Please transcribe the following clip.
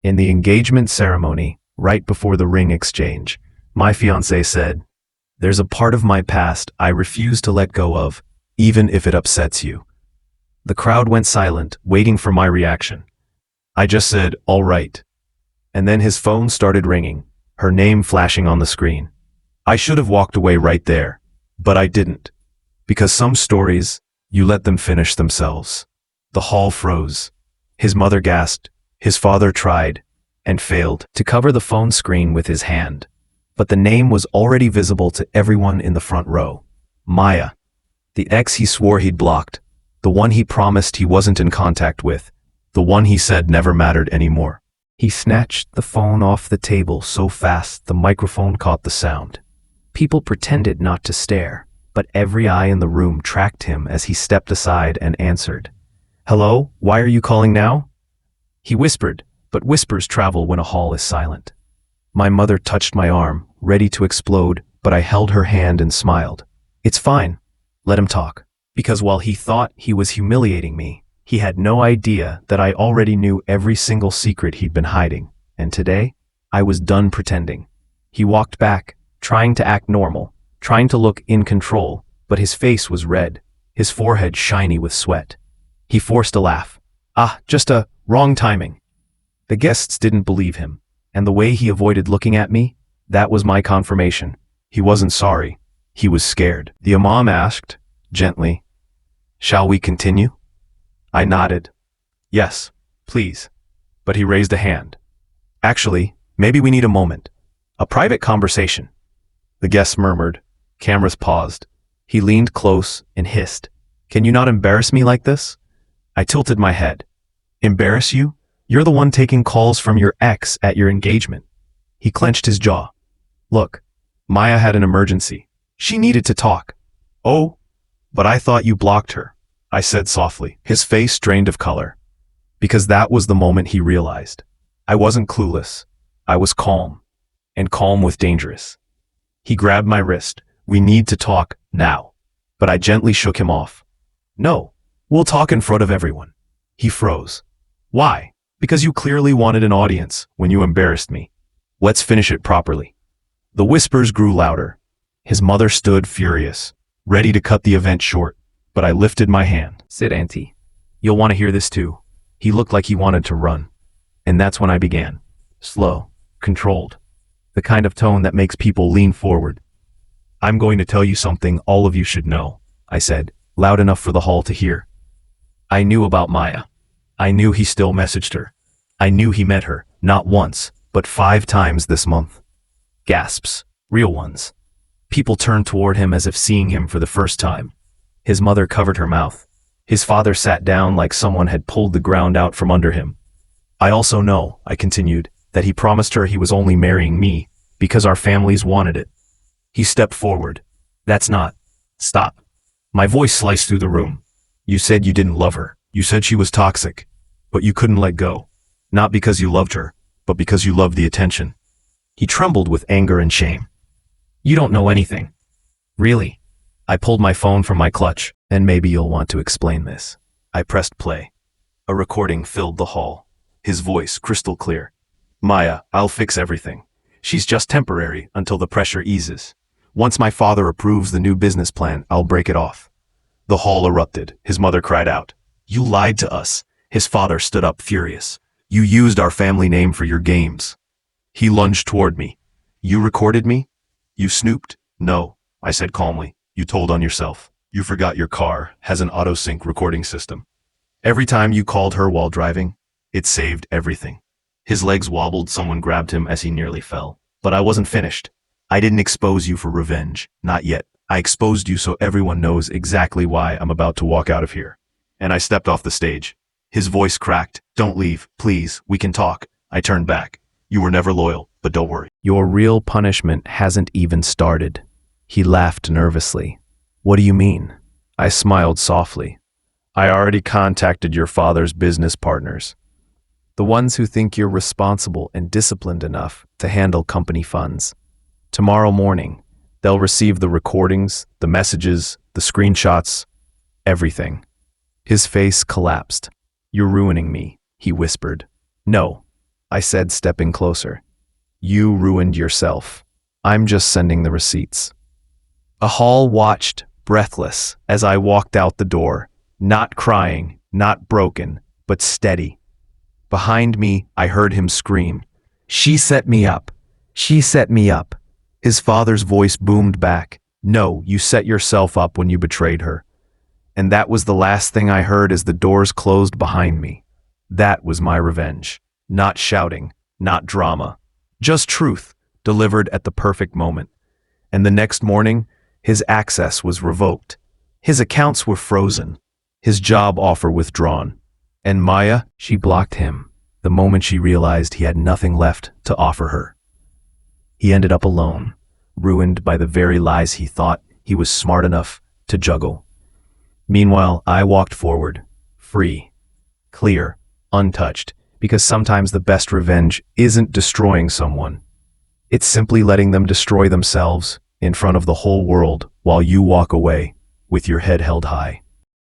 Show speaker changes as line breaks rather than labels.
In the engagement ceremony, right before the ring exchange, my fiancé said, "There's a part of my past I refuse to let go of, even if it upsets you." The crowd went silent, waiting for my reaction. I just said, "All right." And then his phone started ringing, her name flashing on the screen. I should have walked away right there, but I didn't. Because some stories, you let them finish themselves. The hall froze. His mother gasped. His father tried, and failed, to cover the phone screen with his hand. But the name was already visible to everyone in the front row. Maya. The ex he swore he'd blocked. The one he promised he wasn't in contact with. The one he said never mattered anymore. He snatched the phone off the table so fast the microphone caught the sound. People pretended not to stare, but every eye in the room tracked him as he stepped aside and answered. "Hello, why are you calling now?" He whispered, but whispers travel when a hall is silent. My mother touched my arm, ready to explode, but I held her hand and smiled. "It's fine. Let him talk." Because while he thought he was humiliating me, he had no idea that I already knew every single secret he'd been hiding, and today, I was done pretending. He walked back, trying to act normal, trying to look in control, but his face was red, his forehead shiny with sweat. He forced a laugh. Just a wrong timing. The guests didn't believe him, and the way he avoided looking at me, that was my confirmation. He wasn't sorry. He was scared. The imam asked, gently, "Shall we continue?" I nodded. "Yes, please." But he raised a hand. "Actually, maybe we need a moment. A private conversation." The guests murmured. Cameras paused. He leaned close and hissed, "Can you not embarrass me like this?" I tilted my head. "Embarrass you? You're the one taking calls from your ex at your engagement." He clenched his jaw. "Look, Maya had an emergency. She needed to talk." "Oh, but I thought you blocked her," I said softly. His face drained of color. Because that was the moment he realized. I wasn't clueless. I was calm. And calm with dangerous. He grabbed my wrist. "We need to talk now." But I gently shook him off. "No, we'll talk in front of everyone." He froze. "Why?" "Because you clearly wanted an audience when you embarrassed me. Let's finish it properly." The whispers grew louder. His mother stood furious, ready to cut the event short, but I lifted my hand. "Sit, Auntie. You'll want to hear this too." He looked like he wanted to run. And that's when I began. Slow, controlled. The kind of tone that makes people lean forward. "I'm going to tell you something all of you should know," I said, loud enough for the hall to hear. I knew about Maya. I knew he still messaged her. I knew he met her, not once, but 5 times this month. Gasps, real ones. People turned toward him as if seeing him for the first time. His mother covered her mouth. His father sat down like someone had pulled the ground out from under him. "I also know," I continued, "that he promised her he was only marrying me because our families wanted it." He stepped forward. "That's not." "Stop." My voice sliced through the room. "You said you didn't love her. You said she was toxic, but you couldn't let go. Not because you loved her, but because you loved the attention." He trembled with anger and shame. "You don't know anything." "Really?" I pulled my phone from my clutch. "And maybe you'll want to explain this." I pressed play. A recording filled the hall. His voice crystal clear. "Maya, I'll fix everything. She's just temporary until the pressure eases. Once my father approves the new business plan, I'll break it off." The hall erupted. His mother cried out, "You lied to us." His father stood up furious. "You used our family name for your games." He lunged toward me. "You recorded me? You snooped?" "No," I said calmly. "You told on yourself. You forgot your car has an auto-sync recording system. Every time you called her while driving, it saved everything." His legs wobbled. Someone grabbed him as he nearly fell. "But I wasn't finished. I didn't expose you for revenge. Not yet. I exposed you so everyone knows exactly why I'm about to walk out of here." And I stepped off the stage. His voice cracked. "Don't leave, please. We can talk." I turned back. "You were never loyal, but don't worry. Your real punishment hasn't even started." He laughed nervously. "What do you mean?" I smiled softly. "I already contacted your father's business partners. The ones who think you're responsible and disciplined enough to handle company funds. Tomorrow morning, they'll receive the recordings, the messages, the screenshots, everything." His face collapsed. "You're ruining me," he whispered. "No, I said, stepping closer. You ruined yourself. I'm just sending the receipts. Ahal watched, breathless, as I walked out the door, not crying, not broken, but steady. Behind me, I heard him scream, "She set me up! She set me up!" His father's voice boomed back, "No, you set yourself up when you betrayed her." And that was the last thing I heard as the doors closed behind me. That was my revenge. Not shouting, not drama. Just truth, delivered at the perfect moment. And the next morning, his access was revoked. His accounts were frozen. His job offer withdrawn. And Maya, she blocked him the moment she realized he had nothing left to offer her. He ended up alone, ruined by the very lies he thought he was smart enough to juggle. Meanwhile, I walked forward, free, clear, untouched, because sometimes the best revenge isn't destroying someone. It's simply letting them destroy themselves in front of the whole world while you walk away with your head held high.